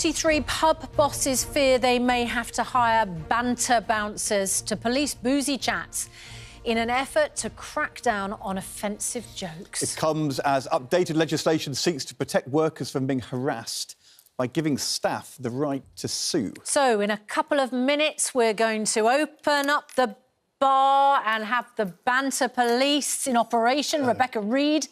8:43, pub bosses fear they may have to hire banter bouncers to police boozy chats in an effort to crack down on offensive jokes. It comes as updated legislation seeks to protect workers from being harassed by giving staff the right to sue. So, in a couple of minutes, we're going to open up the bar and have the banter police in operation. Rebecca Reid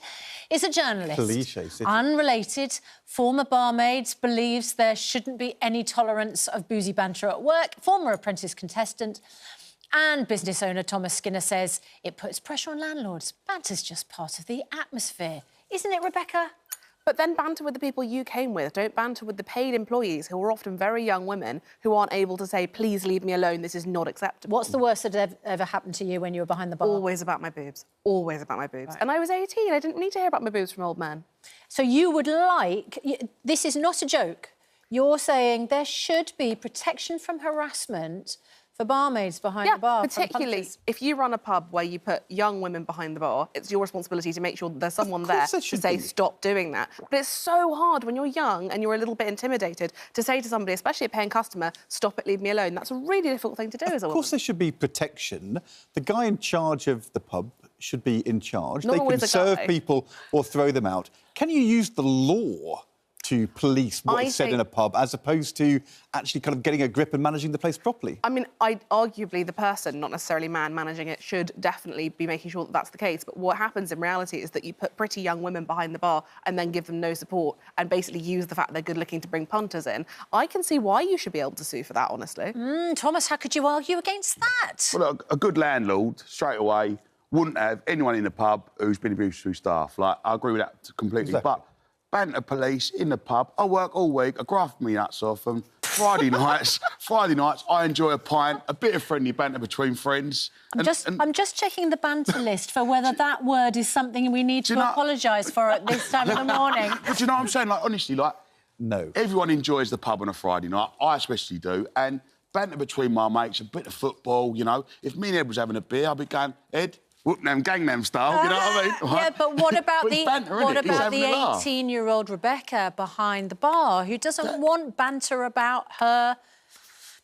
is a journalist. Unrelated, former barmaid, believes there shouldn't be any tolerance of boozy banter at work. Former apprentice contestant and business owner Thomas Skinner says it puts pressure on landlords. Banter's just part of the atmosphere. Isn't it, Rebecca? But then banter with the people you came with. Don't banter with the paid employees who are often very young women who aren't able to say, please leave me alone, this is not acceptable. What's the worst that ever happened to you when you were behind the bar? Always about my boobs. Always about my boobs. Right. And I was 18. I didn't need to hear about my boobs from old men. So you would like... This is not a joke. You're saying there should be protection from harassment for barmaids behind the bar. Particularly if you run a pub where you put young women behind the bar, it's your responsibility to make sure that there's someone there to say, stop doing that. But it's so hard when you're young and you're a little bit intimidated to say to somebody, especially a paying customer, stop it, leave me alone. That's a really difficult thing to do as a woman. Of course there should be protection. The guy in charge of the pub should be in charge. Not they can serve people or throw them out. Can you use the law to police what's said in a pub, as opposed to actually kind of getting a grip and managing the place properly? I mean, arguably the person, not necessarily man managing it, should definitely be making sure that that's the case. But what happens in reality is that you put pretty young women behind the bar and then give them no support and basically use the fact they're good-looking to bring punters in. I can see why you should be able to sue for that, honestly. Thomas, how could you argue against that? Well, a good landlord, straight away, wouldn't have anyone in the pub who's been abused through staff. Like, I agree with that completely. Exactly. But banter police in the pub, I work all week, I graft me nuts off, and Friday nights, I enjoy a pint, a bit of friendly banter between friends. I'm just checking the banter list for whether that word is something we need to apologise for at this time of the morning. But do you know what I'm saying? Like, honestly, like... No. Everyone enjoys the pub on a Friday night, I especially do, and banter between my mates, a bit of football, you know. If me and Ed was having a beer, I'd be going, Ed, whoop them, gang them style, you know what I mean? Yeah, but what about the 18-year-old Rebecca behind the bar who doesn't want banter about her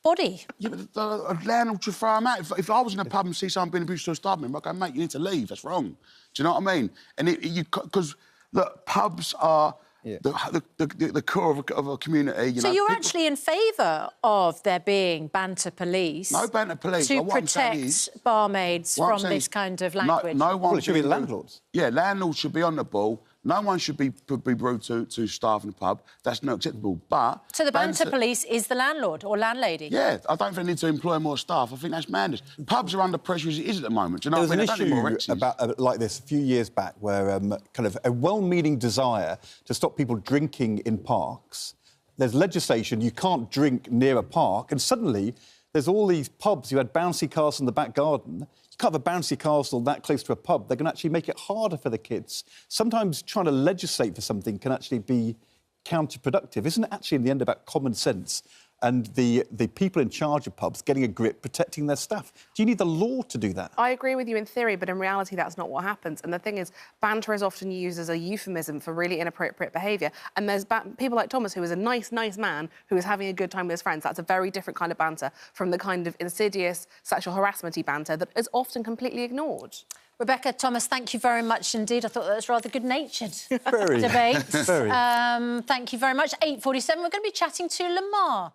body? Yeah, but the landlord should throw them out. If I was in a pub and see someone being abused to a staff member, I'd go, mate, you need to leave, that's wrong. Do you know what I mean? And because, look, pubs are... Yeah. The core of a community. So you're actually in favour of there being banter police? No banter police. To protect barmaids from this kind of language? No one should be landlords. Yeah, landlords should be on the ball. No one should be rude to staff in the pub. That's not acceptable. But so the banter police is the landlord or landlady? Yeah, I don't think they need to employ more staff. I think that's madness. Pubs are under pressure as it is at the moment. Do you know what I mean? There was an issue about like this a few years back where kind of a well-meaning desire to stop people drinking in parks. There's legislation, you can't drink near a park, and suddenly there's all these pubs who had bouncy castles in the back garden. You can't have a bouncy castle that close to a pub. They're going to actually make it harder for the kids. Sometimes trying to legislate for something can actually be counterproductive. Isn't it actually, in the end, about common sense and the people in charge of pubs getting a grip, protecting their staff? Do you need the law to do that? I agree with you in theory, but in reality, that's not what happens. And the thing is, banter is often used as a euphemism for really inappropriate behaviour. And there's people like Thomas, who is a nice man, who is having a good time with his friends. That's a very different kind of banter from the kind of insidious sexual harassment-y banter that is often completely ignored. Rebecca, Thomas, thank you very much indeed. I thought that was rather good-natured debate. Thank you very much. 8:47, we're going to be chatting to Lamar.